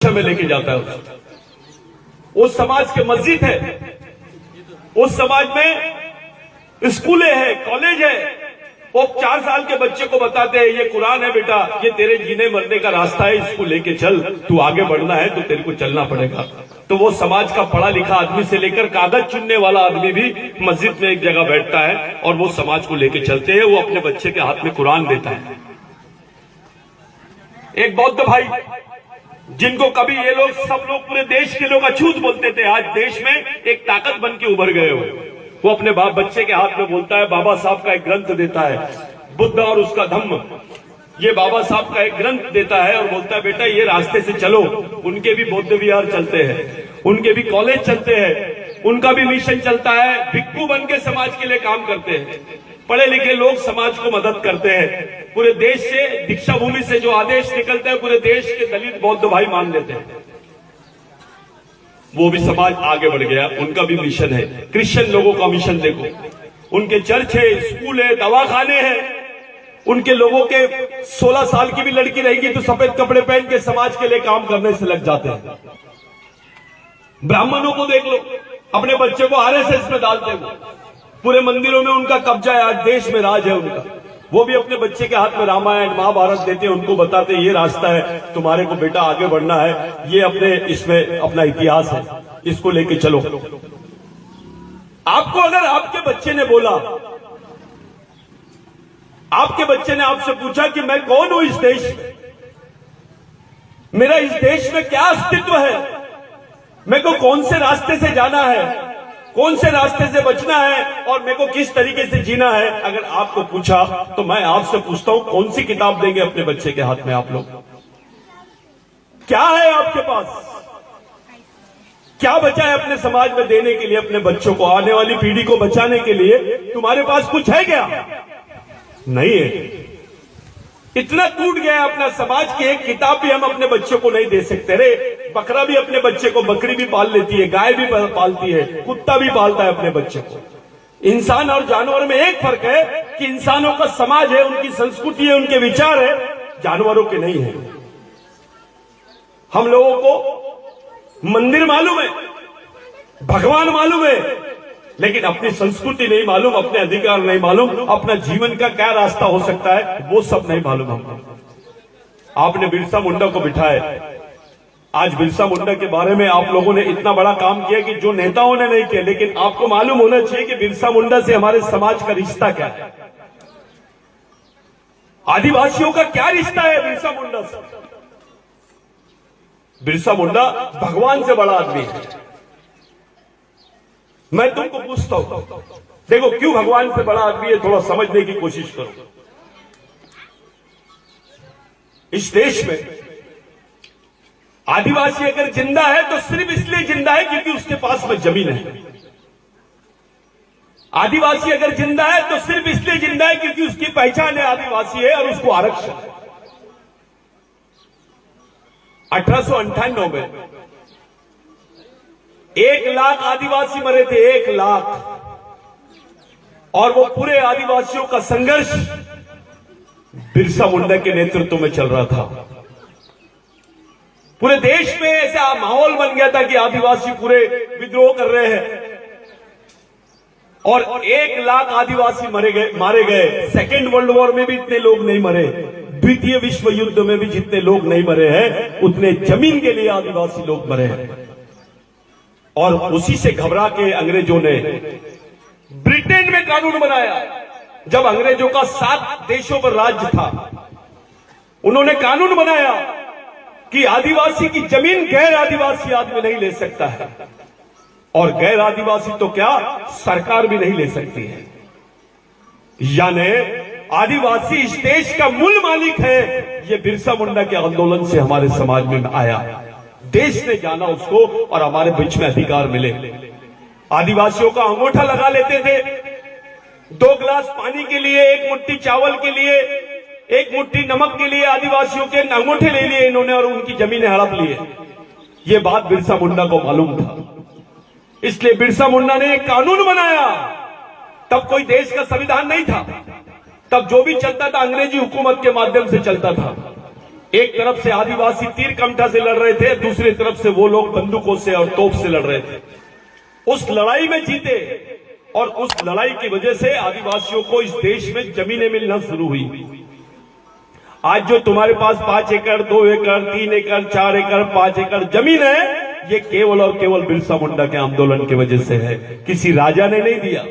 कक्षा में लेके जाता है उसको। उस समाज के मस्जिद है, उस समाज में स्कूलें है, कॉलेज है। वो 4 साल के बच्चे को बताते हैं ये कुरान है बेटा, ये तेरे जीने मरने का रास्ता है, इसको लेके चल, तू आगे बढ़ना है तो तेरे को चलना पड़ेगा। तो वो समाज का पढ़ा लिखा आदमी से लेकर कागज चुनने वाला आदमी भी मस्जिद में एक जगह बैठता है और वो समाज को लेके चलते हैं। वो अपने बच्चे के हाथ में कुरान देता है। एक बौद्ध भाई जिनको कभी ये लोग सब लोग पूरे देश के लोग अछूत बोलते थे, आज देश में एक ताकत बन के उभर गए हो। वो अपने बाप बच्चे के हाथ में बोलता है, बाबा साहब का एक ग्रंथ देता है, बुद्ध और उसका धम्म, ये बाबा साहब का एक ग्रंथ देता है और बोलता है बेटा ये रास्ते से चलो। उनके भी बौद्ध विहार चलते हैं, उनके भी कॉलेज चलते हैं, उनका भी मिशन चलता है, भिक्खू बन के समाज के लिए काम करते हैं। पढ़े लिखे लोग समाज को मदद करते हैं। पूरे देश से दीक्षा भूमि से जो आदेश निकलते हैं पूरे देश के दलित बौद्ध भाई मान लेते हैं। वो भी समाज आगे बढ़ गया, उनका भी मिशन है। क्रिश्चियन लोगों का मिशन देखो, उनके चर्च है, स्कूल है, दवाखाने हैं। उनके लोगों के 16 साल की भी लड़की रहेगी तो सफेद कपड़े पहन के समाज के लिए काम करने से लग जाते हैं। ब्राह्मणों को देख लो, अपने बच्चे को आरएसएस में डालते हैं। पूरे मंदिरों में उनका कब्जा है, आज देश में राज है उनका। वो भी अपने बच्चे के हाथ में रामायण महाभारत देते हैं, उनको बताते ये रास्ता है तुम्हारे को बेटा आगे बढ़ना है, ये अपने इसमें अपना इतिहास है, इसको लेके चलो। आपको अगर आपके बच्चे ने बोला, आपके बच्चे ने आपसे पूछा कि मैं कौन हूं इस देश में, मेरा इस देश में क्या अस्तित्व है, मेरे को कौन से रास्ते से जाना है, कौन से रास्ते से बचना है और मेरे को किस तरीके से जीना है, अगर आपको पूछा तो मैं आपसे पूछता हूं कौन सी किताब देंगे अपने बच्चे के हाथ में आप लोग? क्या है आपके पास? क्या बचा है अपने समाज में देने के लिए? अपने बच्चों को, आने वाली पीढ़ी को बचाने के लिए तुम्हारे पास कुछ है क्या? नहीं है। इतना टूट गया अपना समाज की एक किताब भी हम अपने बच्चों को नहीं दे सकते। रे बकरा भी अपने बच्चे को, बकरी भी पाल लेती है, गाय भी पालती है, कुत्ता भी पालता है अपने बच्चे को। इंसान और जानवर में एक फर्क है कि इंसानों का समाज है, उनकी संस्कृति है, उनके विचार है, जानवरों के नहीं है। हम लोगों को मंदिर मालूम है, भगवान मालूम है, लेकिन अपनी संस्कृति नहीं मालूम, अपने अधिकार नहीं मालूम, अपना जीवन का क्या रास्ता हो सकता है वो सब नहीं मालूम हमको। आपने बिरसा मुंडा को बिठाया, आज बिरसा मुंडा के बारे में आप लोगों ने इतना बड़ा काम किया कि जो नेताओं ने नहीं किया, लेकिन आपको मालूम होना चाहिए कि बिरसा मुंडा से हमारे समाज का रिश्ता क्या है, आदिवासियों का क्या रिश्ता है बिरसा मुंडा से। बिरसा मुंडा भगवान से बड़ा आदमी है। मैं तुमको पूछता हूं, देखो क्यों भगवान से बड़ा आदमी है, थोड़ा समझने की कोशिश करो। इस देश में आदिवासी अगर जिंदा है तो सिर्फ इसलिए जिंदा है क्योंकि उसके पास में जमीन है। आदिवासी अगर जिंदा है तो सिर्फ इसलिए जिंदा है क्योंकि उसकी पहचान है आदिवासी है और उसको आरक्षण है। 1898 में 1 लाख आदिवासी मरे थे, 1 लाख, और वो पूरे आदिवासियों का संघर्ष बिरसा मुंडा के नेतृत्व में चल रहा था। पूरे देश में ऐसा माहौल बन गया था कि आदिवासी पूरे विद्रोह कर रहे हैं और 1 लाख आदिवासी मारे गए। सेकेंड वर्ल्ड वॉर में भी इतने लोग नहीं मरे, द्वितीय विश्व युद्ध में भी जितने लोग नहीं मरे हैं उतने जमीन के लिए आदिवासी लोग मरे हैं। और उसी से घबरा के अंग्रेजों ने ब्रिटेन में कानून बनाया। जब अंग्रेजों का 7 देशों पर राज्य था, उन्होंने कानून बनाया कि आदिवासी की जमीन गैर आदिवासी आदमी नहीं ले सकता है, और गैर आदिवासी तो क्या सरकार भी नहीं ले सकती है। यानी आदिवासी इस देश का मूल मालिक है। ये बिरसा मुंडा के आंदोलन से हमारे समाज में आया, देश ने जाना उसको और हमारे बीच में अधिकार मिले। आदिवासियों का अंगूठा लगा लेते थे, 2 गिलास पानी के लिए, 1 मुट्ठी चावल के लिए, 1 मुट्ठी नमक के लिए आदिवासियों के अंगूठे ले लिए इन्होंने और उनकी जमीनें हड़प लिए। ये बात बिरसा मुंडा को मालूम था, इसलिए बिरसा मुंडा ने एक कानून बनाया। तब कोई देश का संविधान नहीं था, तब जो भी चलता था अंग्रेजी हुकूमत के माध्यम से चलता था। एक तरफ से आदिवासी तीर कमठा से लड़ रहे थे, दूसरी तरफ से वो लोग बंदूकों से और तोप से लड़ रहे थे। उस लड़ाई में जीते और उस लड़ाई की वजह से आदिवासियों को इस देश में जमीनें मिलना शुरू हुई। आज जो तुम्हारे पास 5 एकड़, 2 एकड़, 3 एकड़, 4 एकड़, 5 एकड़ जमीन है, ये केवल और केवल बिरसा मुंडा के आंदोलन की वजह से है, किसी राजा ने नहीं दिया।